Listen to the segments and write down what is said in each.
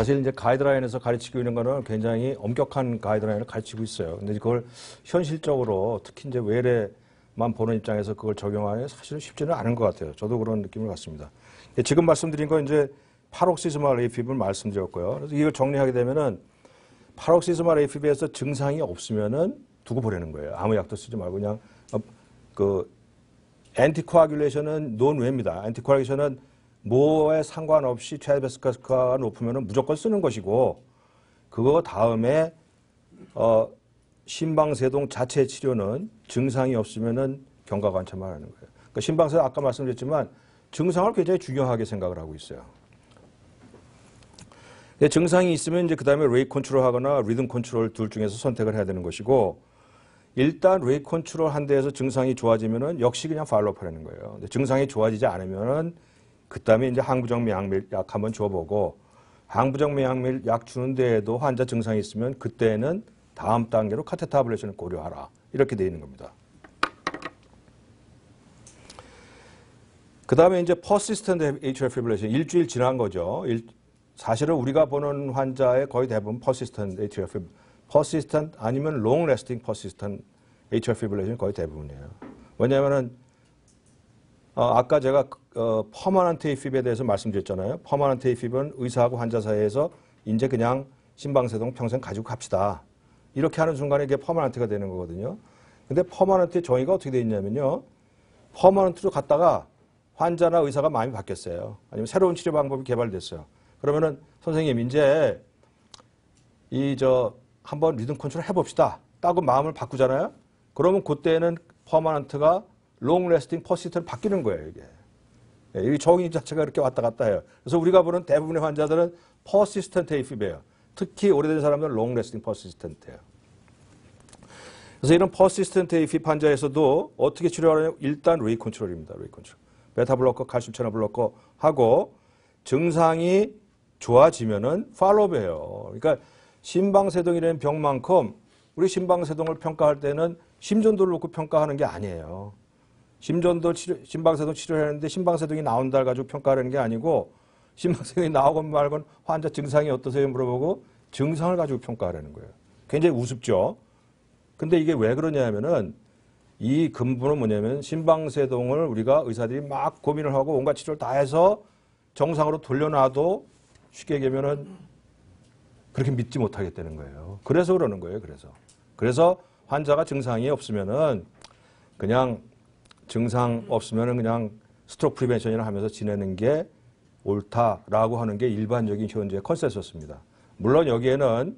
사실 이제 가이드라인에서 가르치고 있는 거는 굉장히 엄격한 가이드라인을 가르치고 있어요. 근데 그걸 현실적으로 특히 이제 외래만 보는 입장에서 그걸 적용하는 게 사실은 쉽지는 않은 것 같아요. 저도 그런 느낌을 갖습니다. 지금 말씀드린 건 이제 파록시스말 AFib을 말씀드렸고요. 그래서 이걸 정리하게 되면은 파록시스말 AFib에서 증상이 없으면은 두고 보내는 거예요. 아무 약도 쓰지 말고 그냥 그 엔티코아귤레이션은 논외입니다. 엔티코아귤레이션은 뭐에 상관없이 체베스카스가 높으면 무조건 쓰는 것이고 그거 다음에 심방세동 자체 치료는 증상이 없으면은 경과 관찰만 하는 거예요. 그러니까 심방세동 아까 말씀드렸지만 증상을 굉장히 중요하게 생각을 하고 있어요. 증상이 있으면 이제 그다음에 레이트 컨트롤하거나 리듬 컨트롤 둘 중에서 선택을 해야 되는 것이고 일단 레이트 컨트롤 한 대에서 증상이 좋아지면은 역시 그냥 팔로우하는 거예요. 근데 증상이 좋아지지 않으면은 그다음에 이제 항부정 매약밀 약 한번 줘보고 항부정 매약밀 약 주는 데에도 환자 증상이 있으면 그때는 다음 단계로 카테터 아블레이션을 고려하라 이렇게 돼 있는 겁니다. 그다음에 이제 persistent atrial fibrillation 일주일 지난 거죠. 사실은 우리가 보는 환자의 거의 대부분 persistent atrial fibrillation, persistent 아니면 long lasting persistent atrial fibrillation 거의 대부분이에요. 왜냐하면은 아까 제가 퍼머넌트 AFib에 대해서 말씀드렸잖아요. 퍼머넌트 AFib은 의사하고 환자 사이에서 이제 그냥 심방세동 평생 가지고 갑시다. 이렇게 하는 순간에 이게 퍼머넌트가 되는 거거든요. 근데 퍼머넌트의 정의가 어떻게 되어 있냐면요. 퍼머넌트로 갔다가 환자나 의사가 마음이 바뀌었어요. 아니면 새로운 치료 방법이 개발됐어요. 그러면은 선생님 이제 한번 리듬 컨트롤 해봅시다. 따고 마음을 바꾸잖아요. 그러면 그때는 퍼머넌트가 롱 레스팅 퍼시스턴트 바뀌는 거예요, 이게. 이 정의 자체가 이렇게 왔다 갔다 해요. 그래서 우리가 보는 대부분의 환자들은 퍼시스턴트 AFib예요. 특히 오래된 사람들은 롱 레스팅 퍼시스턴트예요. 그래서 이런 퍼시스턴트 AFib 환자에서도 어떻게 치료하느냐 일단 레이트 컨트롤입니다. 레이트 컨트롤. 베타 블로커, 칼슘 채널 블로커 하고 증상이 좋아지면은 팔로우해요. 그러니까 심방세동이라는 병만큼 우리 심방세동을 평가할 때는 심전도를 놓고 평가하는 게 아니에요. 심방세동 치료하는데 심방세동이 나온다 가지고 평가하는 게 아니고 심방세동이 나오건 말건 환자 증상이 어떠세요 물어보고 증상을 가지고 평가하라는 거예요. 굉장히 우습죠. 근데 이게 왜 그러냐면은 이 근본은 뭐냐면 심방세동을 우리가 의사들이 막 고민을 하고 온갖 치료를 다 해서 정상으로 돌려놔도 쉽게 얘기하면은 그렇게 믿지 못하겠다는 거예요. 그래서 그러는 거예요. 그래서 환자가 증상이 없으면은 그냥 증상 없으면은 그냥 스트로크 프리벤션이나 하면서 지내는 게 옳다라고 하는 게 일반적인 현재의 컨센서스입니다. 물론 여기에는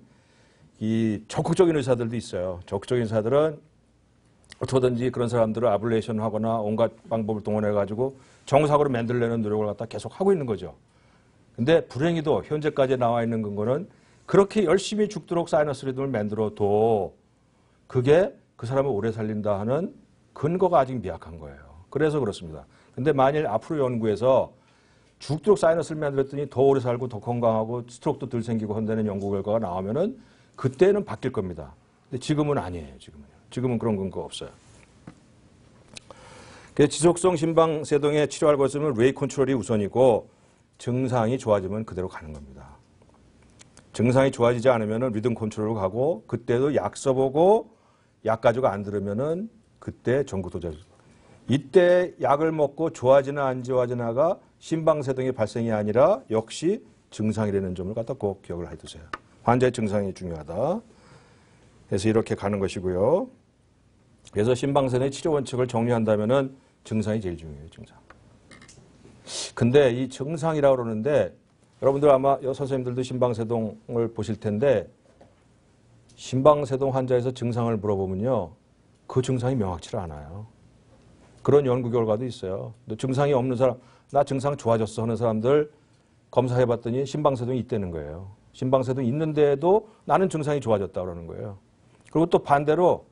이 적극적인 의사들도 있어요. 적극적인 의사들은 어떻게든지 그런 사람들을 아블레이션 하거나 온갖 방법을 동원해가지고 정상으로 만들려는 노력을 갖다 계속 하고 있는 거죠. 근데 불행히도 현재까지 나와 있는 근거는 그렇게 열심히 죽도록 사이너스 리듬을 만들어도 그게 그 사람을 오래 살린다 하는 근거가 아직 미약한 거예요. 그래서 그렇습니다. 근데 만일 앞으로 연구에서 죽도록 사이너스를 만들었더니 더 오래 살고 더 건강하고 스트로크도 덜 생기고 한다는 연구 결과가 나오면은 그때는 바뀔 겁니다. 근데 지금은 아니에요. 지금은 그런 근거가 없어요. 그래서 지속성 심방세동에 치료할 것은 레이트 컨트롤이 우선이고 증상이 좋아지면 그대로 가는 겁니다. 증상이 좋아지지 않으면 리듬 컨트롤로 가고 그때도 약 써보고 약 가지고 안 들으면은 그때 전구도제. 이때 약을 먹고 좋아지나 안 좋아지나가 심방세동의 발생이 아니라 역시 증상이라는 점을 갖다 꼭 기억을 해두세요. 환자의 증상이 중요하다. 그래서 이렇게 가는 것이고요. 그래서 심방세동의 치료 원칙을 정리한다면은 증상이 제일 중요해요. 증상. 근데 이 증상이라고 그러는데 여러분들 아마 선생님들도 심방세동을 보실 텐데 심방세동 환자에서 증상을 물어보면요. 그 증상이 명확치를 않아요. 그런 연구 결과도 있어요. 증상이 없는 사람, 나 증상 좋아졌어 하는 사람들 검사해봤더니 심방세동이 있다는 거예요. 심방세동이 있는데도 나는 증상이 좋아졌다 그러는 거예요. 그리고 또 반대로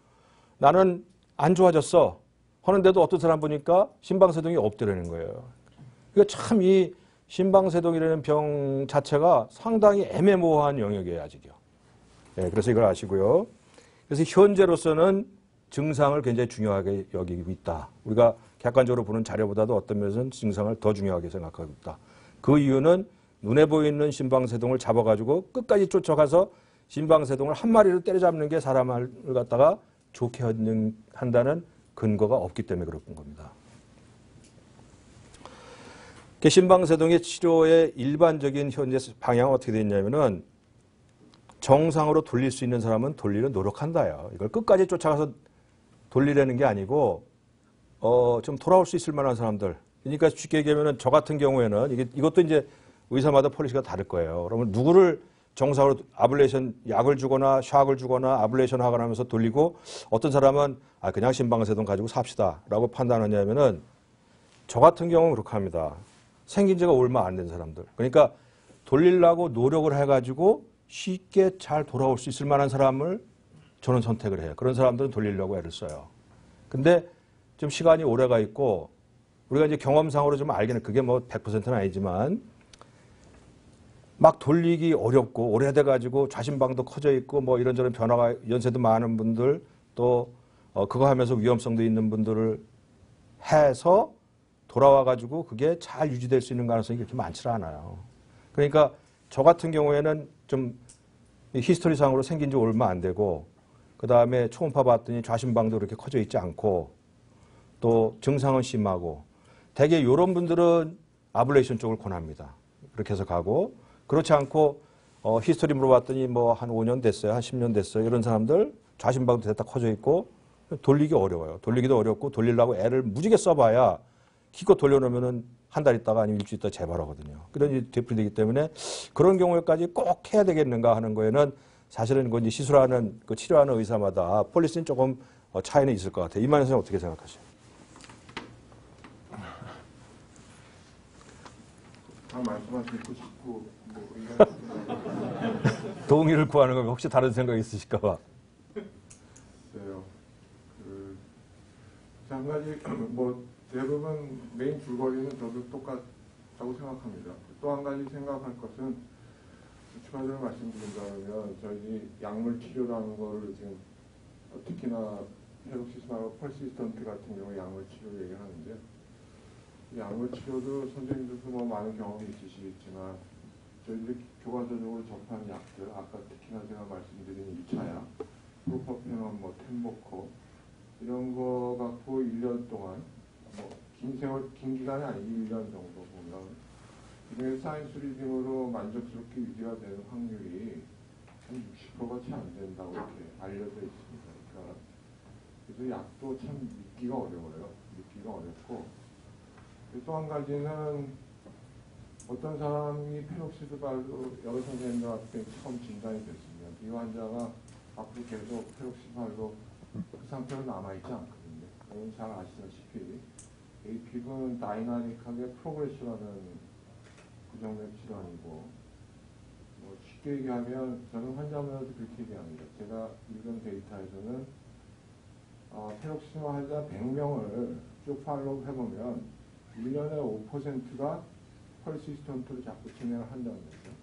나는 안 좋아졌어 하는데도 어떤 사람 보니까 심방세동이 없더라는 거예요. 그러니까 참 이 심방세동이라는 병 자체가 상당히 애매모호한 영역이에요, 아직요. 네, 그래서 이걸 아시고요. 그래서 현재로서는 증상을 굉장히 중요하게 여기고 있다. 우리가 객관적으로 보는 자료보다도 어떤 면에서는 증상을 더 중요하게 생각하고 있다. 그 이유는 눈에 보이는 신방세동을 잡아가지고 끝까지 쫓아가서 신방세동을 한 마리로 때려잡는 게 사람을 갖다가 좋게 한다는 근거가 없기 때문에 그런 겁니다. 신방세동의 치료의 일반적인 현재 방향은 어떻게 되어 있냐면은 정상으로 돌릴 수 있는 사람은 돌리려 노력한다요. 이걸 끝까지 쫓아가서 돌리려는 게 아니고 좀 돌아올 수 있을 만한 사람들. 그러니까 쉽게 얘기하면은 저 같은 경우에는 이것도 이제 의사마다 폴리시가 다를 거예요. 그러면 누구를 정상으로 아블레이션 약을 주거나 샥을 주거나 아블레이션 하거나 하면서 돌리고 어떤 사람은 그냥 신방세동 가지고 삽시다라고 판단하냐면은 저 같은 경우는 그렇게 합니다. 생긴 지가 얼마 안 된 사람들. 그러니까 돌리려고 노력을 해가지고 쉽게 잘 돌아올 수 있을 만한 사람을 저는 선택을 해요. 그런 사람들은 돌리려고 애를 써요. 근데 좀 시간이 오래가 있고 우리가 이제 경험상으로 좀 알기는 그게 뭐 100%는 아니지만 막 돌리기 어렵고 오래돼가지고 좌심방도 커져 있고 뭐 이런저런 변화가 연세도 많은 분들 또 그거 하면서 위험성도 있는 분들을 해서 돌아와가지고 그게 잘 유지될 수 있는 가능성이 그렇게 많지 않아요. 그러니까 저 같은 경우에는 좀 히스토리상으로 생긴 지 얼마 안 되고 그 다음에 초음파 봤더니 좌심방도 그렇게 커져 있지 않고 또 증상은 심하고 대개 이런 분들은 아블레이션 쪽을 권합니다. 그렇게 해서 가고 그렇지 않고 히스토리 물어봤더니 뭐 한 5년 됐어요. 한 10년 됐어요. 이런 사람들 좌심방도 됐다 커져 있고 돌리기 어려워요. 돌리기도 어렵고 돌리려고 애를 무지개 써봐야 기껏 돌려놓으면은 한 달 있다가 아니면 일주일 있다가 재발하거든요. 그런 일이 되풀이되기 때문에 그런 경우에까지 꼭 해야 되겠는가 하는 거에는 사실은 그건 이제 시술하는 그 치료하는 의사마다 폴리시는 조금 차이는 있을 것 같아요. 이만희 선생님 어떻게 생각하세요? 다 말씀하시고 자꾸 뭐 동의를 구하는 거 혹시 다른 생각이 있으실까 봐. 있어요. 한 가지 뭐 대부분 메인 줄거리는 저도 똑같다고 생각합니다. 또 한 가지 생각할 것은 추가적으로 말씀드린다면 저희 약물 치료라는 거를 지금 특히나 페록시스마하고 펄시스턴트 같은 경우에 약물 치료를 얘기하는데 약물 치료도 선생님들도 뭐 많은 경험이 있으시겠지만 저희들이 교과서적으로 접한 약들 아까 특히나 제가 말씀드린 2차 약 프로퍼페논, 뭐 템모코 이런 거 갖고 1년 동안 긴 기간이 아니고 1년 정도 보면 이게 사이언스 리딩으로 만족스럽게 유지가 되는 확률이 한 60%가 채 안 된다고 이렇게 알려져 있습니다. 그러니까 그래서 약도 참 믿기가 어려워요. 믿기가 어렵고 또 한 가지는 어떤 사람이 페록시드발로 여러 선생님들한테 처음 진단이 됐으면 이 환자가 앞으로 계속 페록시드발로 그 상태로 남아있지 않거든요. 여러분 잘 아시다시피 API는 다이나믹하게 프로그레스라는 부정맥 질환이고 뭐 쉽게 얘기하면 저는 환자분한테 그렇게 얘기합니다. 제가 읽은 데이터에서는 페록시드 환자 100명을 쭉 팔로우 해보면 1년에 5%가 펄시스턴트를 자꾸 진행을 한다는 거죠.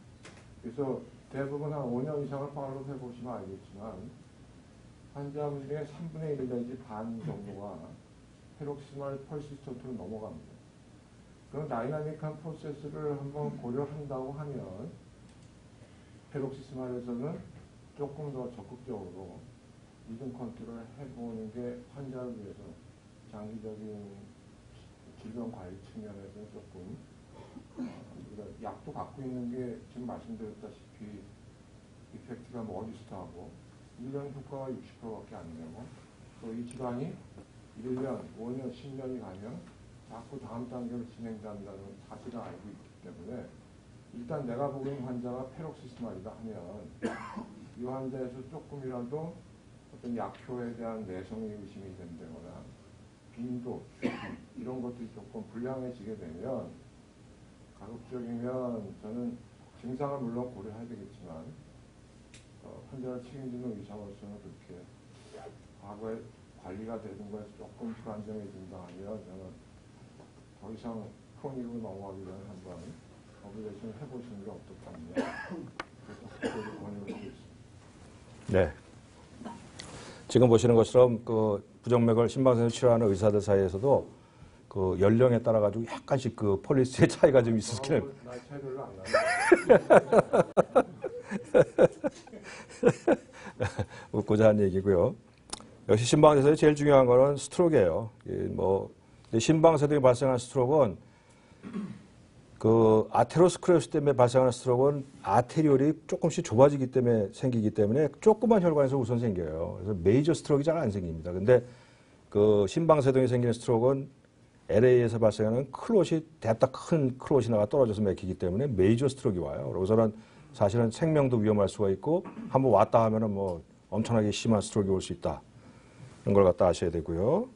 그래서 대부분 한 5년 이상을 팔로우 해보시면 알겠지만 환자분 중에 3분의 1 내지 반 정도가 페록시멀 펄시스턴트로 넘어갑니다. 그런 다이나믹한 프로세스를 한번 고려한다고 하면 페록시스멀에서는 조금 더 적극적으로 리듬 컨트롤을 해보는 게 환자를 위해서 장기적인 질병 관리 측면에서는 조금 우리가 약도 갖고 있는 게 지금 말씀드렸다시피 이펙트가 머리스트하고 1년 효과가 60%밖에 안 되고 또 이 질환이 1년, 5년, 10년이 가면 자꾸 다음 단계로 진행된다는 사실을 알고 있기 때문에 일단 내가 보고 있는 환자가 페록시스말이다 하면 이 환자에서 조금이라도 어떤 약효에 대한 내성의 의심이 된다거나 빈도, 이런 것들이 조금 불량해지게 되면 가급적이면 저는 증상을 물론 고려해야 되겠지만 환자를 책임지는 의사로서는 그렇게 과거에 관리가 되는 거에서 조금 불안정해진다 하면 저는 더 이상 크로닉으로 넘어가기 전에 한번 어블레이션을 해보시는 게 어떨까 그래서 그걸 권유를 하고 있습니다. 네. 지금 보시는 것처럼 그 부정맥을 심방센을 치료하는 의사들 사이에서도 그 연령에 따라 가지고 약간씩 그 폴리시의 차이가 좀 있으시긴 해요. 나이 차이 별로 안 나요. 웃고자 한 얘기고요. 역시 심방세동에 제일 중요한 거는 스트로크예요. 근데 심방세동에 발생한 스트로크는 그 아테로스크레로스 때문에 발생하는 스트로크는 아테리올이 조금씩 좁아지기 때문에 생기기 때문에 조그만 혈관에서 우선 생겨요. 그래서 메이저 스트로크가 잘 안 생깁니다. 근데 그 심방세동에 생기는 스트로크는 LA에서 발생하는 클롯이 대따 큰 클롯이 나가 떨어져서 맥히기 때문에 메이저 스트로크가 와요. 그러고서는 사실은 생명도 위험할 수가 있고 한번 왔다 하면은 뭐 엄청나게 심한 스트로크가 올 수 있다. 이런 걸 갖다 아셔야 되고요.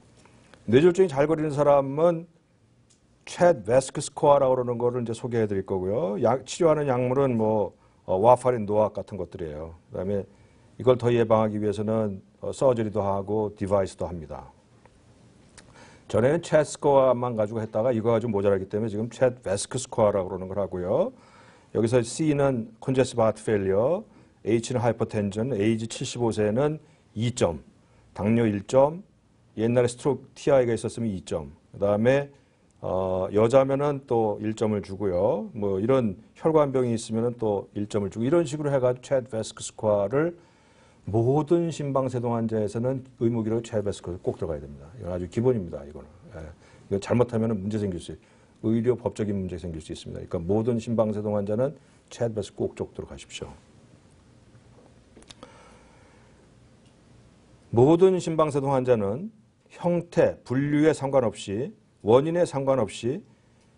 뇌졸중이 잘 걸리는 사람은 챗 베스크 스코어라고 그러는 거를 이제 소개해 드릴 거고요. 치료하는 약물은 뭐 와파린, 노악 같은 것들이에요. 그다음에 이걸 더 예방하기 위해서는 서저리도 하고 디바이스도 합니다. 전에는 챗 스코어만 가지고 했다가 이거 가지고 모자라기 때문에 지금 챗 베스크 스코어라고 그러는 걸 하고요. 여기서 C는 컨제스티브 하트 페일리어, H는 하이퍼텐전, 에이지 75세는 2점, 당뇨 1점, 옛날에 스트로크 TI가 있었으면 2점, 그다음에 여자면은 또 1점을 주고요. 뭐 이런 혈관병이 있으면은 또 1점을 주고 이런 식으로 해가지고 챗 베스크 스코어를 모든 심방세동 환자에서는 의무기로 챗 베스크가 꼭 들어가야 됩니다. 이건 아주 기본입니다. 이거는 이거 잘못하면 문제 생길 수 있어요. 의료 법적인 문제 생길 수 있습니다. 그러니까 모든 심방세동 환자는 챗 베스크 꼭 쫓도록 하십시오. 모든 심방세동 환자는 형태, 분류에 상관없이 원인에 상관없이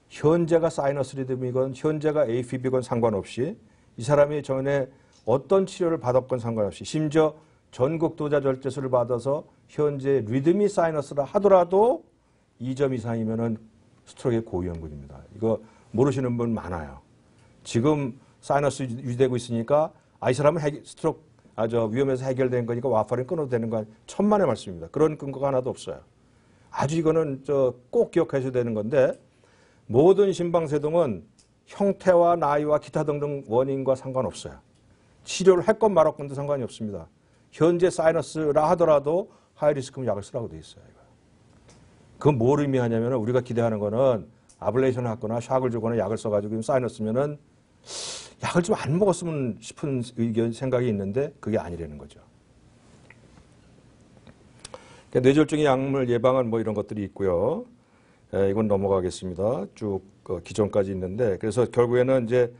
현재가 사이너스 리듬이건 현재가 AFib이건 상관없이 이 사람이 전에 어떤 치료를 받았건 상관없이 심지어 전극도자 절제술을 받아서 현재 리듬이 사이너스라 하더라도 2점 이상이면은 스트로크의 고위험군입니다. 이거 모르시는 분 많아요. 지금 사이너스 유지되고 있으니까 이 사람은 스트로크 위험해서 해결된 거니까 와파린 끊어도 되는 건 천만의 말씀입니다. 그런 근거가 하나도 없어요. 아주 이거는 꼭 기억하셔야 되는 건데 모든 심방세동은 형태와 나이와 기타 등등 원인과 상관없어요. 치료를 할 건 말할 건도 상관이 없습니다. 현재 사이너스라 하더라도 하이리스크면 약을 쓰라고 돼 있어요. 그건 뭘 의미하냐면 우리가 기대하는 거는 아블레이션을 하거나 샥을 주거나 약을 써가지고 사이너스면은 약을 좀 안 먹었으면 싶은 생각이 있는데 그게 아니라는 거죠. 뇌졸중의 약물 예방은 뭐 이런 것들이 있고요. 이건 넘어가겠습니다. 쭉 기존까지 있는데 그래서 결국에는 이제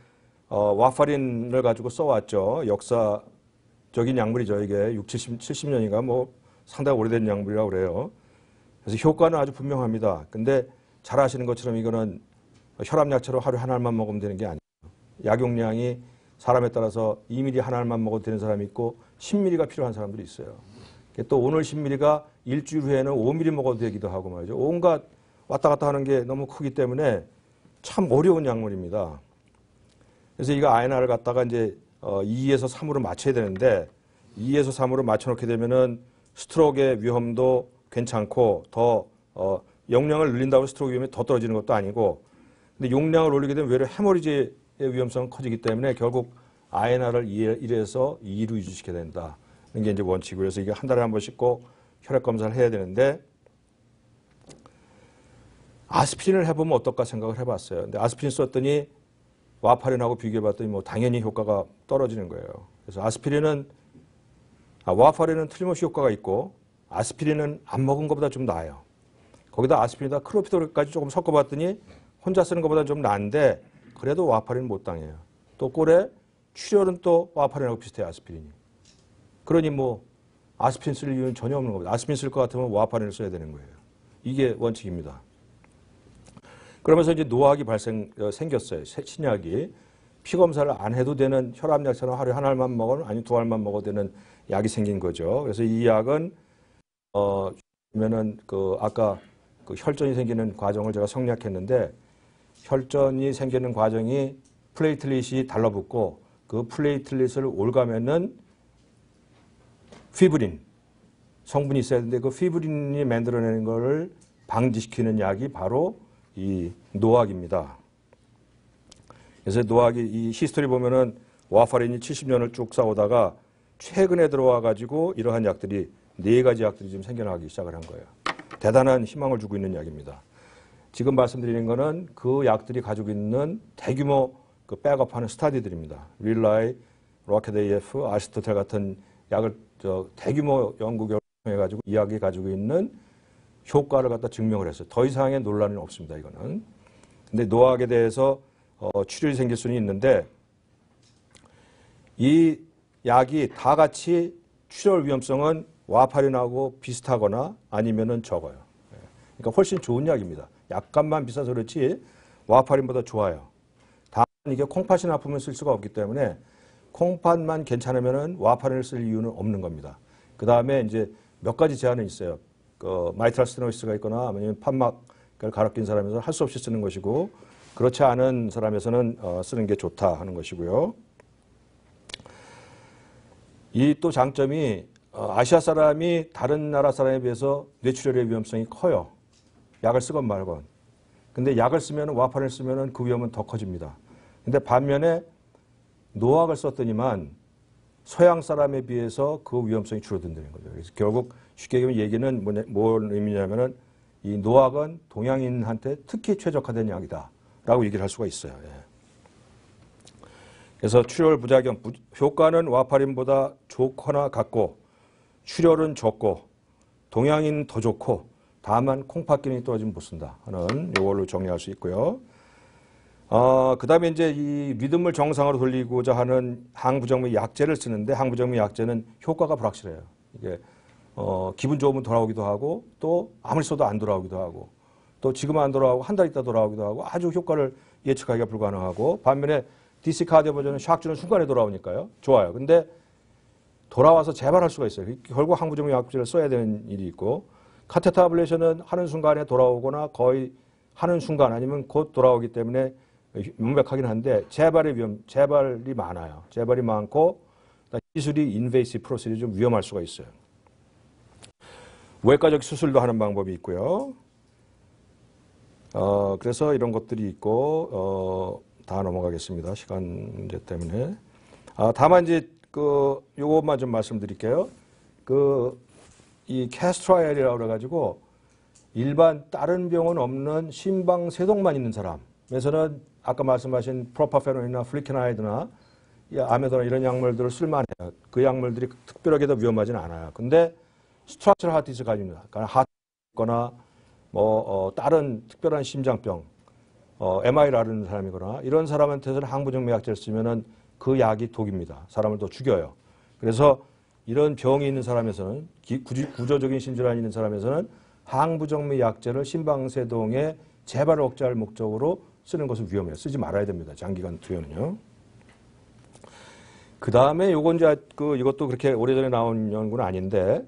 와파린을 가지고 써왔죠. 역사적인 약물이죠. 이게 60, 70년인가 뭐 상당히 오래된 약물이라고 그래요. 그래서 효과는 아주 분명합니다. 근데 잘 아시는 것처럼 이거는 혈압약처럼 하루에 한 알만 먹으면 되는 게 아니에요. 약용량이 사람에 따라서 2ml 한 알만 먹어도 되는 사람이 있고 10ml가 필요한 사람들이 있어요. 또 오늘 10ml가 일주일 후에는 5ml 먹어도 되기도 하고 말이죠. 온갖 왔다 갔다 하는 게 너무 크기 때문에 참 어려운 약물입니다. 그래서 이거 INR을 갖다가 이제 2에서 3으로 맞춰야 되는데 2에서 3으로 맞춰놓게 되면은 스트로크의 위험도 괜찮고 더 용량을 늘린다고 스트로크 위험이 더 떨어지는 것도 아니고 근데 용량을 올리게 되면 외려 해머리지의 위험성은 커지기 때문에 결국 INR을 1에서 2로 유지시켜야 된다. 이게 이제 원칙이고 그래서 이게 한 달에 한 번씩 꼭 혈액 검사를 해야 되는데 아스피린을 해보면 어떨까 생각을 해봤어요. 근데 아스피린 썼더니 와파린하고 비교해봤더니 뭐 당연히 효과가 떨어지는 거예요. 그래서 아스피린은 와파린은 틀림없이 효과가 있고 아스피린은 안 먹은 것보다 좀 나아요. 거기다 아스피린에다 크로피도르까지 조금 섞어봤더니 혼자 쓰는 것보다 좀 나은데 그래도 와파린은 못 당해요. 또 꼴에 출혈은 또 와파린하고 비슷해요. 아스피린이. 그러니 뭐 아스피린 쓸 이유는 전혀 없는 겁니다. 아스피린 쓸 것 같으면 와파린을 써야 되는 거예요. 이게 원칙입니다. 그러면서 이제 노악이 생겼어요. 신약이. 피 검사를 안 해도 되는 혈압약처럼 하루에 한 알만 먹으면 아니 두 알만 먹어도 되는 약이 생긴 거죠. 그래서 이 약은 보면은 아까 그 혈전이 생기는 과정을 제가 성략했는데 혈전이 생기는 과정이 플레이틀릿이 달라붙고 그 플레이틀릿을 올가면은 피브린 성분이 있어야 되는데 그 피브린이 만들어내는 거를 방지시키는 약이 바로 이 노악입니다. 그래서 노악이 이 히스토리 보면은 와파린이 70년을 쭉 싸우다가 최근에 들어와 가지고 이러한 약들이 4가지 약들이 지금 생겨나기 시작을 한 거예요. 대단한 희망을 주고 있는 약입니다. 지금 말씀드리는 거는 그 약들이 가지고 있는 대규모 그 백업하는 스타디들입니다. 릴라이, 로켓 AF, 아리스토텔 같은 약을 대규모 연구 결과를 통해 가지고 이야기 가지고 있는 효과를 갖다 증명을 했어요. 더 이상의 논란은 없습니다. 이거는. 근데 노악에 대해서 출혈이 생길 수는 있는데 이 약이 다 같이 출혈 위험성은 와파린하고 비슷하거나 아니면은 적어요. 그러니까 훨씬 좋은 약입니다. 약간만 비싸서 그렇지 와파린보다 좋아요. 다만 이게 콩팥이 아프면 쓸 수가 없기 때문에 콩팥만 괜찮으면은 와파린을 쓸 이유는 없는 겁니다. 그 다음에 이제 몇 가지 제한은 있어요. 마이트랄 스테노시스가 있거나 아니면 판막을 갈아 낀 사람에서는 할 수 없이 쓰는 것이고 그렇지 않은 사람에서는 쓰는 게 좋다 하는 것이고요. 이 또 장점이 아시아 사람이 다른 나라 사람에 비해서 뇌출혈의 위험성이 커요. 약을 쓰건 말건. 근데 약을 쓰면 와파린을 쓰면 그 위험은 더 커집니다. 근데 반면에 노악을 썼더니만 서양 사람에 비해서 그 위험성이 줄어든다는 거죠. 그래서 결국 쉽게 얘기하면 얘기는 뭔 의미냐면은 이 노악은 동양인한테 특히 최적화된 약이다. 라고 얘기를 할 수가 있어요. 예. 그래서 출혈 부작용, 효과는 와파린보다 좋거나 같고 출혈은 적고 동양인 더 좋고 다만 콩팥 기능이 떨어지면 못 쓴다 하는 이걸로 정리할 수 있고요. 그 다음에 이제 이 리듬을 정상으로 돌리고자 하는 항부정맥 약제를 쓰는데 항부정맥 약제는 효과가 불확실해요. 이게 기분 좋으면 돌아오기도 하고 또 아무리 써도 안 돌아오기도 하고 또 지금 안 돌아오고 한 달 있다 돌아오기도 하고 아주 효과를 예측하기가 불가능하고 반면에 DC 카디오 버전은 샥 주는 순간에 돌아오니까요. 좋아요. 근데 돌아와서 재발할 수가 있어요. 결국 항부정맥 약제를 써야 되는 일이 있고 카테터 아블레이션은 하는 순간에 돌아오거나 거의 하는 순간 아니면 곧 돌아오기 때문에 명백하긴 한데 재발이 많아요. 재발이 많고 시술이 인베이시브 프로세스 좀 위험할 수가 있어요. 외과적 수술도 하는 방법이 있고요. 그래서 이런 것들이 있고 다 넘어가겠습니다. 시간 문제 때문에. 다만 이제 요것만 좀 말씀드릴게요. 이 캐스트라엘이라고 그래가지고 일반 다른 병은 없는 심방세동만 있는 사람에서는 아까 말씀하신 프로파페논이나 플리케나이드나 아메도나 이런 약물들을 쓸만해요. 그 약물들이 특별하게 더 위험하지는 않아요. 근데 스트럭처럴 하트 디스 가지고 그러니까 하트거나 다른 특별한 심장병, MI를 앓는 사람이거나 이런 사람한테서는 항부정맥 약제를 쓰면은 그 약이 독입니다. 사람을 더 죽여요. 그래서 이런 병이 있는 사람에서는 구조적인 심질환이 있는 사람에서는 항부정맥 약제를 심방세동의 재발을 억제할 목적으로 쓰는 것은 위험해요. 쓰지 말아야 됩니다. 장기간 투여는요. 그 다음에 요건 이제 이것도 그렇게 오래전에 나온 연구는 아닌데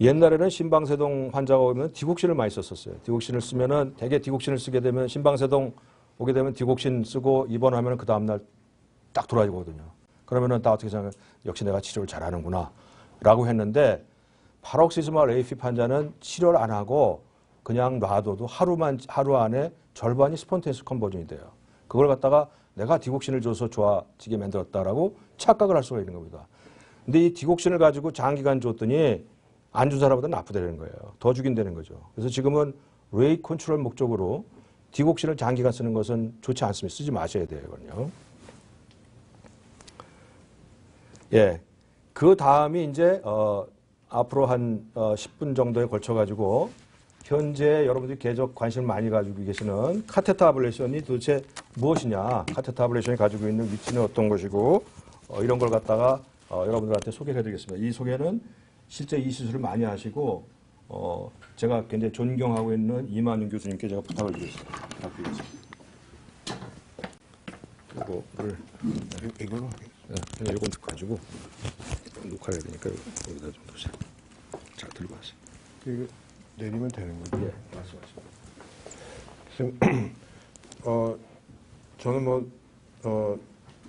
옛날에는 심방세동 환자가 오면 디곡신을 많이 썼었어요. 디곡신을 쓰면은 대개 디곡신을 쓰게 되면 심방세동 오게 되면 디곡신 쓰고 입원하면 그 다음날 딱 돌아지거든요. 그러면은 다 어떻게 생각해? 역시 내가 치료를 잘하는구나 라고 했는데 파록시스말 AFib 환자는 치료를 안 하고 그냥 놔둬도 하루 안에 절반이 스폰테니스 컨버전이 돼요. 그걸 갖다가 내가 디곡신을 줘서 좋아지게 만들었다라고 착각을 할 수가 있는 겁니다. 근데 이 디곡신을 가지고 장기간 줬더니 안 준 사람보다 나쁘다는 거예요. 더 죽인다는 거죠. 그래서 지금은 레이트 컨트롤 목적으로 디곡신을 장기간 쓰는 것은 좋지 않습니다. 쓰지 마셔야 돼요. 이건요. 예. 그 다음이 이제 앞으로 한 10분 정도에 걸쳐 가지고 현재 여러분들이 계속 관심을 많이 가지고 계시는 카테터 아블레이션이 도대체 무엇이냐, 카테터 아블레이션이 가지고 있는 위치는 어떤 것이고 이런 걸 갖다가 여러분들한테 소개를 해드리겠습니다. 이 소개는 실제 이 시술을 많이 하시고 제가 굉장히 존경하고 있는 이만윤 교수님께 제가 부탁을 드리겠습니다. 이거를 이걸로 그냥 이건 가지고 녹화해야 되니까 여기다 좀 두세요. 잘 들고 가세요. 이거 내리면 되는 거죠? 예, 말씀하시죠. 저는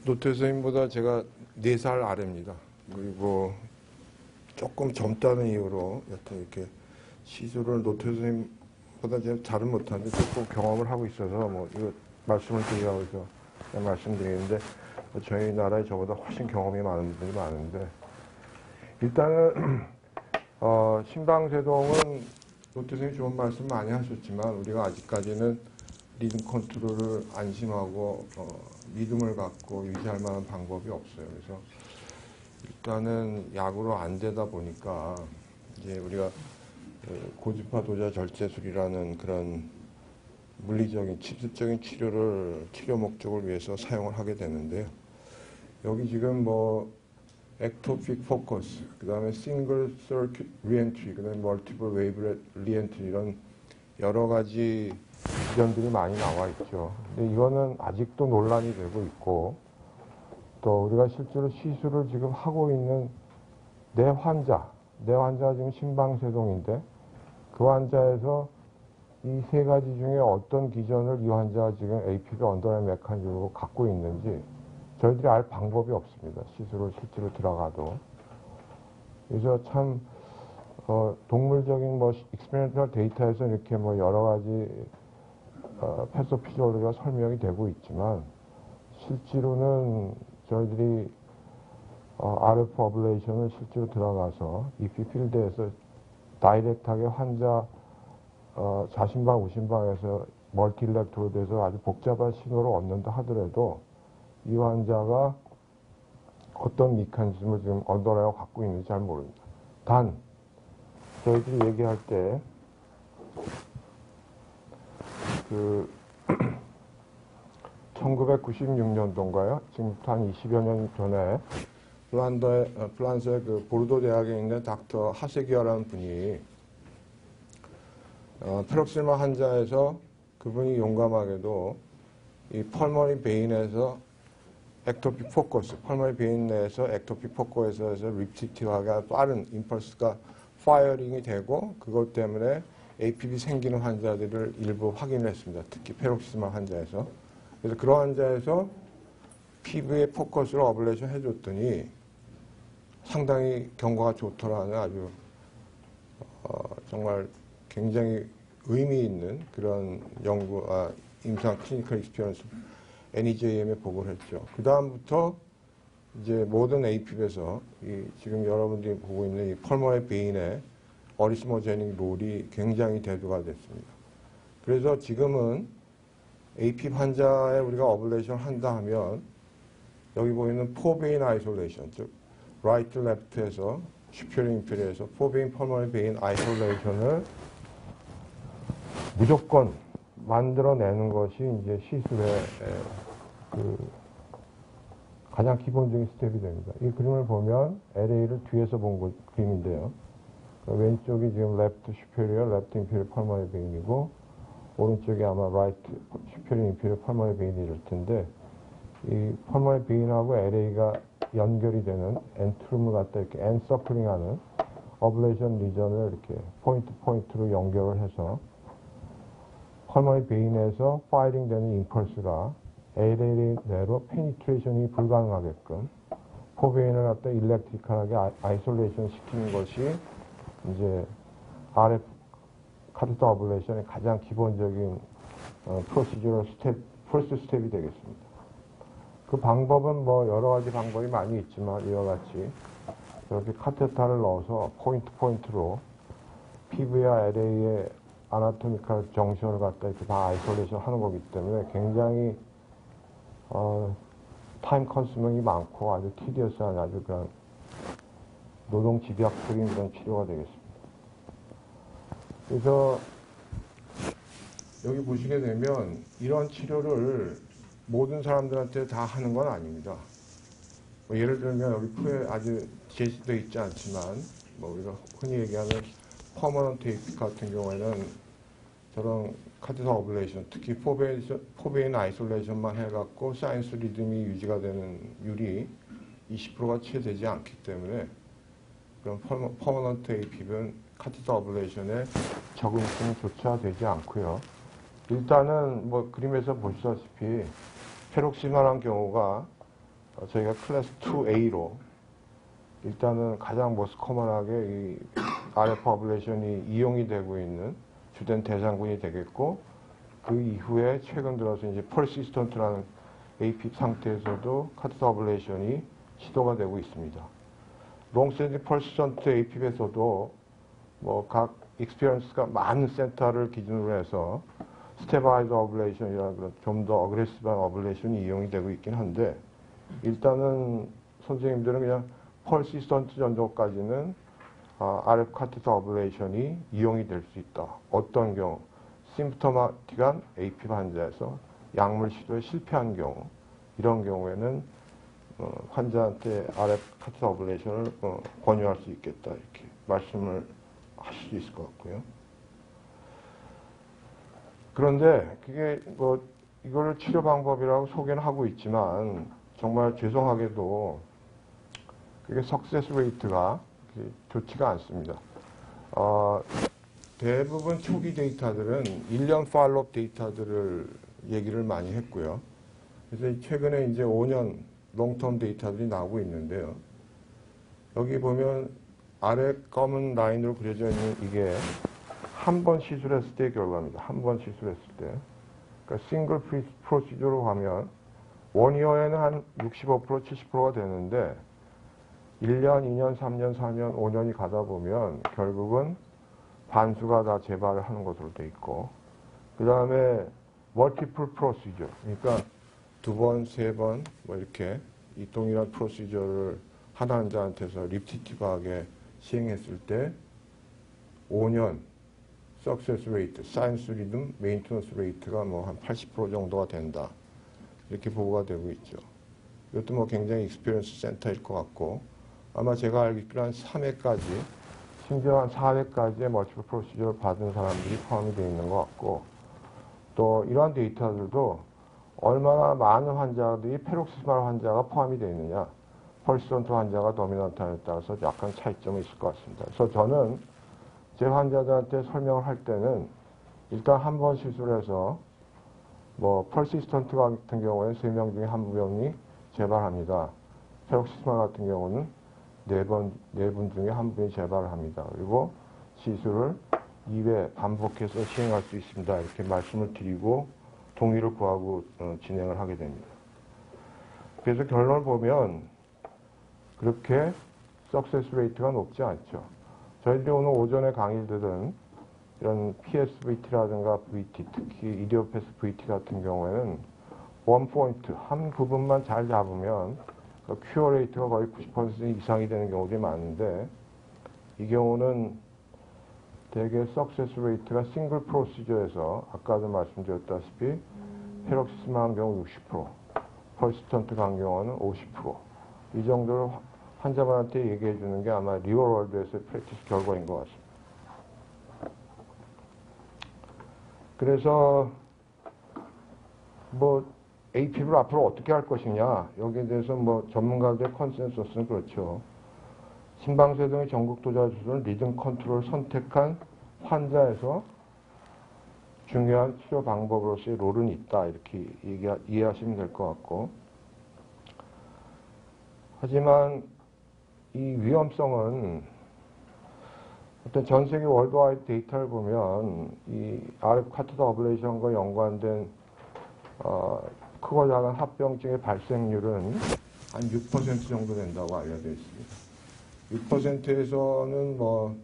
노태 선생님보다 제가 4살 아래입니다. 그리고 조금 젊다는 이유로 여튼 이렇게 시술을 노태 선생님보다 제가 잘은 못하는데 조금 경험을 하고 있어서 이거 말씀을 드리려고 해서 말씀드리는데 저희 나라에 저보다 훨씬 경험이 많은 분들이 많은데 일단은 심방세동은 노태 선생님이 좋은 말씀 많이 하셨지만 우리가 아직까지는 리듬 컨트롤을 안심하고 믿음을 갖고 유지할 만한 방법이 없어요. 그래서 일단은 약으로 안 되다 보니까 이제 우리가 고주파 도자 절제술이라는 그런 물리적인 치료적인 치료 목적을 위해서 사용을 하게 되는데요. 여기 지금 뭐 ectopic focus, 그 다음에 single circuit reentry, 그 다음에 multiple wave reentry 이런 여러 가지 기전들이 많이 나와 있죠. 근데 이거는 아직도 논란이 되고 있고, 또 우리가 실제로 시술을 지금 하고 있는 내 환자가 지금 심방세동인데 그 환자에서 이 세 가지 중에 어떤 기전을 이 환자가 지금 APB 언더라인 메커니즘으로 갖고 있는지 저희들이 알 방법이 없습니다. 시술을 실제로 들어가도. 그래서 참 동물적인 뭐 익스페리멘털 데이터에서 이렇게 뭐 여러 가지 패소피지올로기가 설명이 되고 있지만 실제로는 저희들이 RF 어블레이션을 실제로 들어가서 EP 필드에서 다이렉트하게 환자 좌심방, 우심방에서 멀티 일렉트로드에서 아주 복잡한 신호를 얻는다 하더라도 이 환자가 어떤 메커니즘을 지금 언더라인을 갖고 있는지 잘 모릅니다. 단 저희들이 얘기할 때 그 1996년도인가요? 지금부터 한 20여 년 전에 프랑스의 그 보르도 대학에 있는 닥터 하세기어라는 분이 페록시마 환자에서 그분이 용감하게도 이 펄머리 베인에서 ectopic focus, 펄머리 베인 내에서 ectopic focus에서 repetitive 빠른 임펄스가 파이어링이 되고 그것 때문에 APB 생기는 환자들을 일부 확인을 했습니다. 특히 페록시마 환자에서. 그래서 그런 환자에서 피부의 포커스를 어블레이션 해줬더니 상당히 경과가 좋더라는 아주 정말 굉장히 의미 있는 그런 임상 클리니컬 익스피리언스 NEJM에 보고를 했죠. 그 다음부터 이제 모든 APB에서 지금 여러분들이 보고 있는 이 펄머리 베인의 어리스모제닉 롤이 굉장히 대두가 됐습니다. 그래서 지금은 AP 환자에 우리가 어블레이션을 한다 하면 여기 보이는 포베인 아이솔레이션, 즉 라이트 레프트에서 슈페리어 인페리어에서 포베인 펄머리 베인 아이솔레이션을 무조건 만들어내는 것이 이제 시술의 그 가장 기본적인 스텝이 됩니다. 이 그림을 보면 LA를 뒤에서 본 그림인데요. 왼쪽이 지금 레프트 슈페리어, 레프트 인페리어 펄머리 베인이고 오른쪽이 아마 라이트 슈페리어 인페리어 펄머리 베인일 텐데 이 펄머리 베인하고 LA가 연결이 되는 엔트룸을 갖다 이렇게 엔서클링하는 어블레이션 리전을 이렇게 포인트로 연결을 해서 펄머리 베인에서 파이링 되는 임펄스가 LA 내로 페니트레이션이 불가능하게끔 포베인을 갖다 일렉트리컬하게 아이솔레이션 시키는 것이 이제 RF 카테터 어블레이션의 가장 기본적인 프로시저럴 스텝, 퍼스트 스텝이 되겠습니다. 그 방법은 뭐 여러 가지 방법이 많이 있지만 이와 같이 이렇게 카테터를 넣어서 포인트로 피부와 LA의 아나토미컬 정션을 갖다 이렇게 다 아이솔레이션 하는 거기 때문에 굉장히 타임 컨수명이 많고 아주 티디어스한 아주 그런 노동 집약적인 그런 치료가 되겠습니다. 그래서 여기 보시게 되면 이런 치료를 모든 사람들한테 다 하는 건 아닙니다. 뭐 예를 들면 여기 표에 아주 제시되어 있지 않지만 뭐 우리가 흔히 얘기하는 퍼머넌트 AP 같은 경우에는 저런 카테터 어블레이션, 특히 포베인 아이솔레이션만 해갖고 사이언스 리듬이 유지가 되는 율이 20%가 채 되지 않기 때문에 그런 퍼머넌트 AP는 카테터 어블레이션에 적응성조차 되지 않고요. 일단은 뭐 그림에서 보시다시피 페록시마라는 경우가 저희가 클래스 2A로 일단은 가장 모스트 커먼하게 이 RF 어블레이션이 이용이 되고 있는 주된 대상군이 되겠고 그 이후에 최근 들어서 이제 퍼시스턴트라는 AP 상태에서도 카테터 어블레이션이 시도가 되고 있습니다. 롱스탠딩 퍼시스턴트 AP에서도 뭐 각 익스피리언스가 많은 센터를 기준으로 해서 스테바이드 어블레이션이라는 그런 좀 더 어그레시브한 어블레이션이 이용이 되고 있긴 한데 일단은 선생님들은 그냥 펄시스턴트 정도까지는 RF 카테터 어블레이션이 이용이 될 수 있다. 어떤 경우 심프토마틱한 AP 환자에서 약물 시도에 실패한 경우 이런 경우에는 환자한테 RF 카테터 어블레이션을 권유할 수 있겠다 이렇게 말씀을 하실 수 있을 것 같고요. 그런데 그게 뭐 이거를 치료 방법이라고 소개는 하고 있지만 정말 죄송하게도 그게 석세스 레이트가 좋지가 않습니다. 대부분 초기 데이터들은 1년 팔로업 데이터들을 얘기를 많이 했고요. 그래서 최근에 이제 5년 롱텀 데이터들이 나오고 있는데요. 여기 보면 아래 검은 라인으로 그려져 있는 이게 한 번 시술했을 때의 결과입니다. 한 번 시술했을 때. 그러니까 싱글 프로시저로 가면 원이어에는 한 65%, 70%가 되는데 1년, 2년, 3년, 4년, 5년이 가다 보면 결국은 반수가 다 재발을 하는 것으로 돼 있고 그 다음에 멀티플 프로시저 그러니까 두 번, 세 번 뭐 이렇게 이 동일한 프로시저를 한 환자한테서 리피티브하게 시행했을 때 5년 석세스 레이트, 사이언스 리듬, 메인테넌스 레이트가 뭐 한 80% 정도가 된다. 이렇게 보고가 되고 있죠. 이것도 뭐 굉장히 익스피리언스 센터일 것 같고 아마 제가 알기로 한 3회까지 심지어 한 4회까지의 멀티플 프로시저를 받은 사람들이 포함이 되어 있는 것 같고 또 이러한 데이터들도 얼마나 많은 환자들이 페록시스말 환자가 포함이 되어 있느냐 펄시스턴트 환자가 도미넌트에 따라서 약간 차이점이 있을 것 같습니다. 그래서 저는 제 환자들한테 설명을 할 때는 일단 한 번 시술해서 뭐 펄시스턴트 같은 경우에는 3명 중에 1명이 재발합니다. 페록시스말 같은 경우는 4분 중에 1분이 재발을 합니다. 그리고 시술을 2회 반복해서 시행할 수 있습니다. 이렇게 말씀을 드리고 동의를 구하고 진행을 하게 됩니다. 그래서 결론을 보면 그렇게 석세스 레이트가 높지 않죠. 저희들이 오늘 오전에 강의를 들은 이런 PSVT라든가 VT, 특히 이디오패스 VT 같은 경우에는 원 포인트, 한 부분만 잘 잡으면 큐어 레이트가 거의 90% 이상이 되는 경우들이 많은데 이 경우는 대개 석세스 레이트가 싱글 프로시저에서 아까도 말씀드렸다시피 페록시스마한 경우 60%, 펄시스턴트 간 경우는 50%이 정도로 환자분한테 얘기해 주는 게 아마 리얼월드에서의 프랙티스 결과인 것 같습니다. 그래서 뭐 AP를 앞으로 어떻게 할 것이냐 여기에 대해서 뭐 전문가들의 컨센서스는 그렇죠. 심방세 등의 전국 도자 주소는 리듬 컨트롤 선택한 환자에서 중요한 치료 방법으로서의 롤은 있다 이렇게 이해하시면 될 것 같고 하지만 이 위험성은 어떤 전 세계 월드와이드 데이터를 보면 이 RF 카테터 어블레이션과 연관된 크고 작은 합병증의 발생률은 한 6% 정도 된다고 알려져 있습니다. 6%에서는 뭐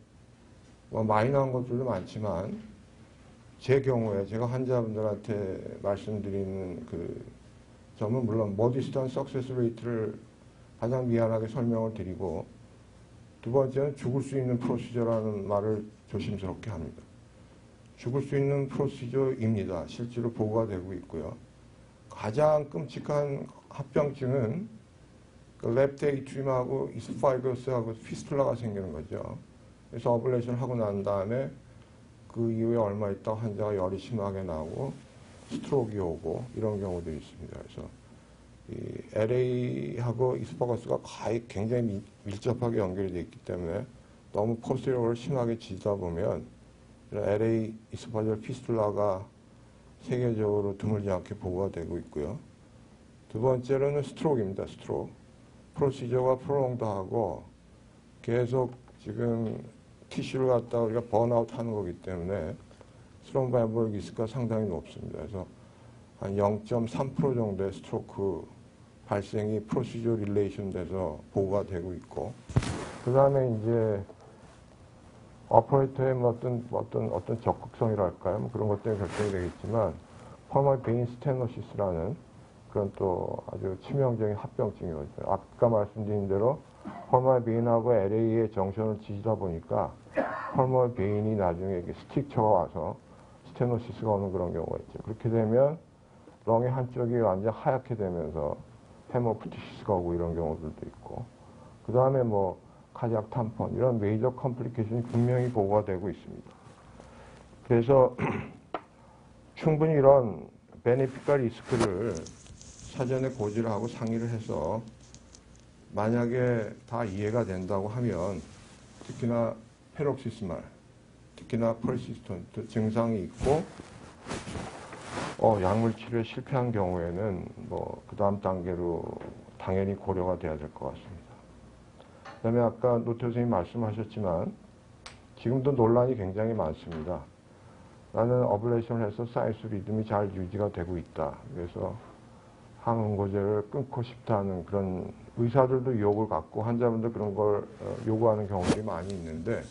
마이너한 것들도 많지만 제 경우에 제가 환자분들한테 말씀드리는 그 점은 물론 모디스트한 석세스 레이트를 가장 미안하게 설명을 드리고 두 번째는 죽을 수 있는 프로시저라는 말을 조심스럽게 합니다. 죽을 수 있는 프로시저입니다. 실제로 보고가 되고 있고요. 가장 끔찍한 합병증은 그 랩트 에이트리움하고 이스파이거스하고 피스툴라가 생기는 거죠. 그래서 어블레이션 하고 난 다음에 그 이후에 얼마 있다 환자가 열이 심하게 나고 스트로크가 오고 이런 경우도 있습니다. 그래서 이 LA하고 이스파거스가 거의 굉장히 밀접하게 연결이 되어 있기 때문에 너무 포스테리어를 심하게 지다 보면 이런 LA 이스파거스 피스툴라가 세계적으로 드물지 않게 보고가 되고 있고요. 두 번째로는 스트로크입니다. 스트로크. 프로시저가 프롤롱드하고 계속 지금 티슈를 갖다가 우리가 번아웃 하는 거기 때문에 스트롬보엠볼 리스크가 상당히 높습니다. 그래서 한 0.3% 정도의 스트로크 발생이 프로시저 릴레이션 돼서 보고가 되고 있고 그 다음에 이제 오퍼레이터의 뭐 어떤 적극성이랄까요? 뭐 그런 것 때문에 결정이 되겠지만, 펄머널 베인 스테노시스라는 그런 또 아주 치명적인 합병증이거든요. 아까 말씀드린 대로 펄머널 베인하고 LA의 정션을 지지다 보니까 펄머널 베인이 나중에 이렇게 스틱처가 와서 스테노시스가 오는 그런 경우가 있죠. 그렇게 되면 렁의 한쪽이 완전 하얗게 되면서 헤모프티시스가 오고 이런 경우들도 있고, 그 다음에 뭐 카디악 탐폰 이런 메이저 컴플리케이션이 분명히 보고가 되고 있습니다. 그래서 충분히 이런 베네핏과 리스크를 사전에 고지를 하고 상의를 해서 만약에 다 이해가 된다고 하면 특히나 페록시스말, 특히나 퍼시스턴트 증상이 있고 약물 치료에 실패한 경우에는 뭐 그 다음 단계로 당연히 고려가 돼야 될 것 같습니다. 그다음에 아까 노태 선생님 말씀하셨지만 지금도 논란이 굉장히 많습니다. 나는 어블레이션을 해서 사이스 리듬이 잘 유지가 되고 있다. 그래서 항응고제를 끊고 싶다는 그런 의사들도 의혹을 갖고 환자분들 그런 걸 요구하는 경우들이 많이 있는데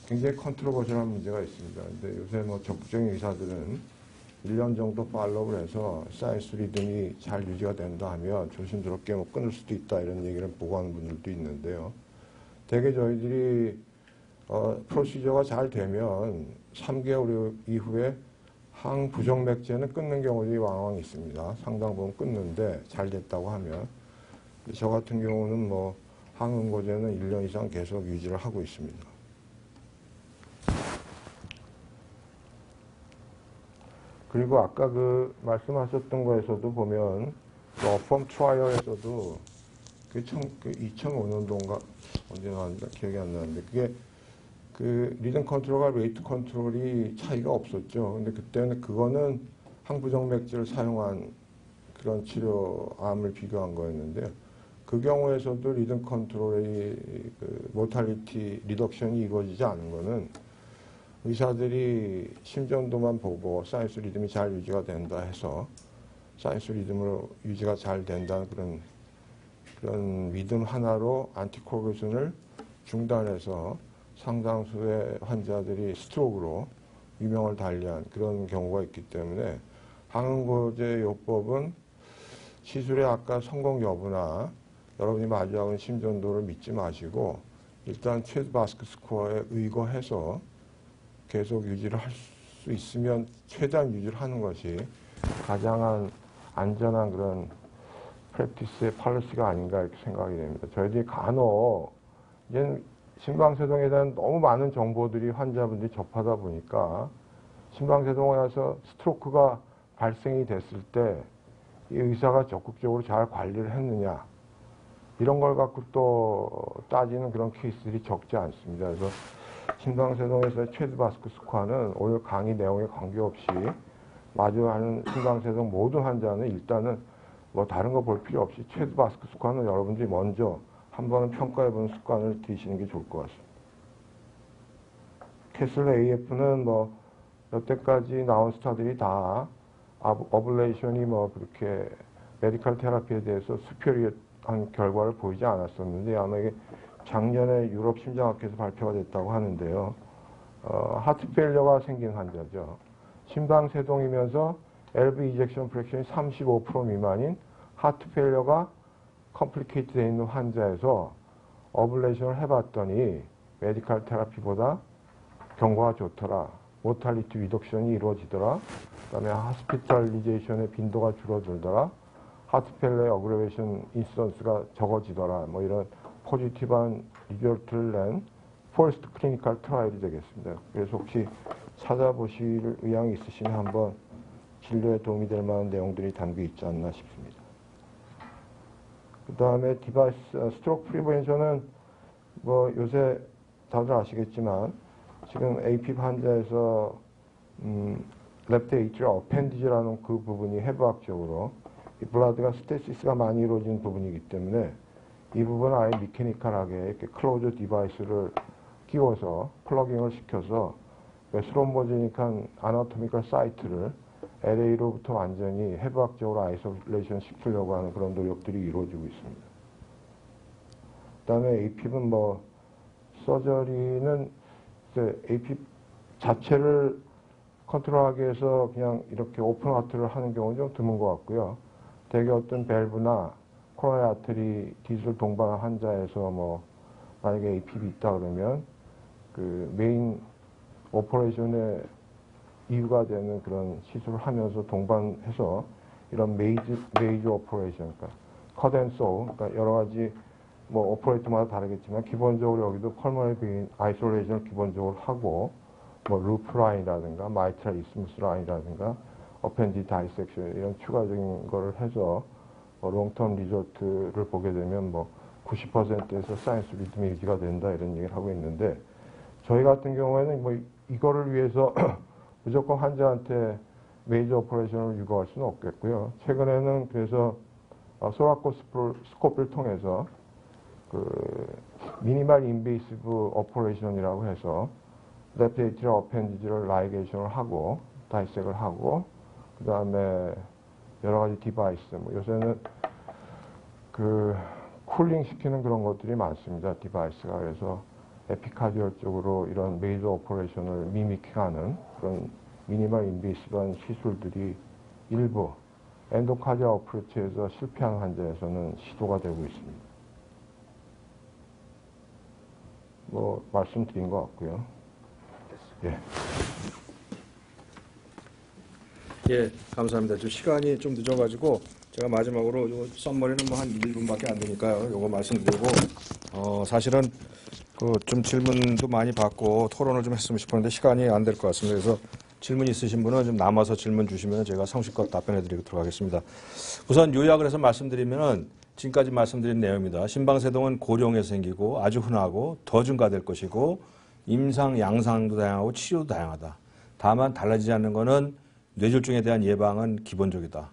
굉장히 컨트로버셜한 문제가 있습니다. 근데 요새 뭐 적극적인 의사들은 1년 정도 팔로우를 해서 사이스 리듬이 잘 유지가 된다 하면 조심스럽게 뭐 끊을 수도 있다 이런 얘기를 보고하는 분들도 있는데요. 대개 저희들이 프로시저가 잘 되면 3개월 이후에 항부정맥제는 끊는 경우들이 왕왕 있습니다. 상당 부분 끊는데 잘 됐다고 하면. 저 같은 경우는 뭐 항응고제는 1년 이상 계속 유지를 하고 있습니다. 그리고 아까 그 말씀하셨던 거에서도 보면 어펌 트라이얼에서도 그 2005년도인가 언제 나왔는지 기억이 안 나는데 그게 그 리듬 컨트롤과 레이트 컨트롤이 차이가 없었죠. 근데 그때는 그거는 항부정맥제를 사용한 그런 치료암을 비교한 거였는데요. 그 경우에서도 리듬 컨트롤의 그 모탈리티 리덕션이 이루어지지 않은 거는 의사들이 심전도만 보고 사이언스 리듬이 잘 유지가 된다 해서 사이언스 리듬으로 유지가 잘 된다는 그런 믿음 하나로 안티코아굴레이션을 중단해서 상당수의 환자들이 스트로크로 유명을 달리한 그런 경우가 있기 때문에 항응고제 요법은 시술의 아까 성공 여부나 여러분이 마주하는 심전도를 믿지 마시고 일단 최드 바스크 스코어에 의거해서 계속 유지를 할 수 있으면 최대한 유지를 하는 것이 가장 안전한 그런 프랙티스의 팔러시가 아닌가 이렇게 생각이 됩니다. 저희들이 간혹 이제 심방세동에 대한 너무 많은 정보들이 환자분들이 접하다 보니까 심방세동에 와서 스트로크가 발생이 됐을 때 이 의사가 적극적으로 잘 관리를 했느냐 이런 걸 갖고 또 따지는 그런 케이스들이 적지 않습니다. 그래서 심방세동에서의 최드 바스크 스코어는 오늘 강의 내용에 관계없이 마주하는 심방세동 모든 환자는 일단은 뭐 다른 거 볼 필요 없이 최드 바스크 스코어는 여러분들이 먼저 한 번은 평가해보는 습관을 들이시는 게 좋을 것 같습니다. 캐슬 AF는 뭐 여태까지 나온 스타들이 다 어블레이션이 뭐 그렇게 메디컬 테라피에 대해서 수피리한 결과를 보이지 않았었는데 아마 이게 작년에 유럽 심장학회에서 발표가 됐다고 하는데요. 하트 페일러가 생긴 환자죠. 심방세동이면서 LV 이젝션 프랙션이 35% 미만인 하트 페일러가 컴플리케이트 되어 있는 환자에서 어블레이션을 해봤더니 메디컬 테라피보다 경과가 좋더라. 모탈리티 리덕션이 이루어지더라. 그다음에 하스피탈리제이션의 빈도가 줄어들더라. 하트 페일러의 어그레베이션 인시던스가 적어지더라. 뭐 이런 포지티브한 리절트를 낸 포스트 클리니컬 트라이얼이 되겠습니다. 그래서 혹시 찾아보실 의향이 있으시면 한번 진료에 도움이 될 만한 내용들이 담겨 있지 않나 싶습니다. 그 다음에 디바이스, 스트로크 프리벤션은 뭐 요새 다들 아시겠지만 지금 APIP 환자에서 레프트 에이트리얼 어펜디지라는 그 부분이 해부학적으로 이 블라드가 스테시스가 많이 이루어지는 부분이기 때문에 이 부분을 아예 미케니컬하게 이렇게 클로즈 디바이스를 끼워서 플러깅을 시켜서 스롬보제닉한 아나토미컬 사이트를 LA로부터 완전히 해부학적으로 아이솔레이션 시키려고 하는 그런 노력들이 이루어지고 있습니다. 그 다음에 APIP은 뭐 서저리는 글쎄, AP 자체를 컨트롤하기 위해서 그냥 이렇게 오픈 하트를 하는 경우는 좀 드문 것 같고요. 대개 어떤 밸브나 코로나 아트리 디지털 동반 환자에서 뭐 만약에 APB 있다 그러면 그 메인 오퍼레이션의 이유가 되는 그런 시술을 하면서 동반해서 이런 메이저 오퍼레이션, 그러니까 컷앤소, 그러니까 여러 가지 뭐 오퍼레이터마다 다르겠지만 기본적으로 여기도 펄머널 베인 아이솔레이션을 기본적으로 하고 뭐 루프 라인이라든가 마이트랄 이스무스 라인이라든가 어펜디 다이섹션 이런 추가적인 거를 해서 뭐 롱텀 리조트를 보게 되면 뭐 90%에서 사이언스 리듬이 유지가 된다 이런 얘기를 하고 있는데 저희 같은 경우에는 뭐 이거를 위해서 무조건 환자한테 메이저 오퍼레이션을 유도할 수는 없겠고요. 최근에는 그래서 소라코스코피를 통해서 그 미니멀 인베이시브 오퍼레이션이라고 해서 레프트 에이트리얼 어펜디지를 라이게이션을 하고 다이색을 하고 그 다음에 여러 가지 디바이스 뭐 요새는 그 쿨링 시키는 그런 것들이 많습니다. 디바이스가. 그래서 에피카디얼 쪽으로 이런 메이저 오퍼레이션을 미미킹하는 그런 미니멀 인베이시브한 시술들이 일부 엔도카디아 어프로치에서 실패한 환자에서는 시도가 되고 있습니다. 뭐 말씀드린 것 같고요. 예. 예, 감사합니다. 좀 시간이 좀 늦어가지고 제가 마지막으로 요 썸머리는 뭐 한 1분밖에 안 되니까요. 요거 말씀드리고 사실은 그 좀 질문도 많이 받고 토론을 좀 했으면 싶었는데 시간이 안 될 것 같습니다. 그래서 질문 있으신 분은 좀 남아서 질문 주시면 제가 성실껏 답변해 드리도록 하겠습니다. 우선 요약을 해서 말씀드리면은 지금까지 말씀드린 내용입니다. 심방세동은 고령에서 생기고 아주 흔하고 더 증가될 것이고 임상, 양상도 다양하고 치료도 다양하다. 다만 달라지지 않는 것은 뇌졸중에 대한 예방은 기본적이다.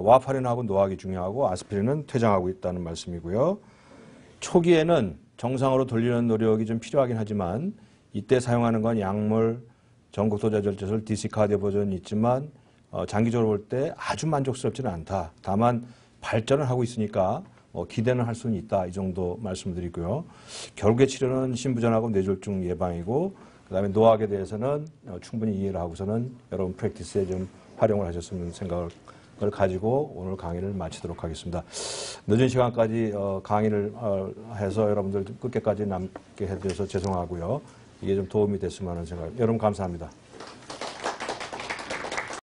와파린하고 노악이 중요하고 아스피린은 퇴장하고 있다는 말씀이고요. 초기에는 정상으로 돌리는 노력이 좀 필요하긴 하지만 이때 사용하는 건 약물, 전극도자절제술, 디시카디오 버전이 있지만 장기적으로 볼 때 아주 만족스럽지는 않다. 다만 발전을 하고 있으니까 기대는 할 수는 있다. 이 정도 말씀드리고요. 결국의 치료는 심부전하고 뇌졸중 예방이고 그다음에 노악에 대해서는 충분히 이해를 하고서는 여러분 프랙티스에 좀 활용을 하셨으면 생각을 가지고 오늘 강의를 마치도록 하겠습니다. 늦은 시간까지 강의를 해서 여러분들 끝까지 남게 해드려서 죄송하고요. 이게 좀 도움이 됐으면 하는 생각. 여러분 감사합니다.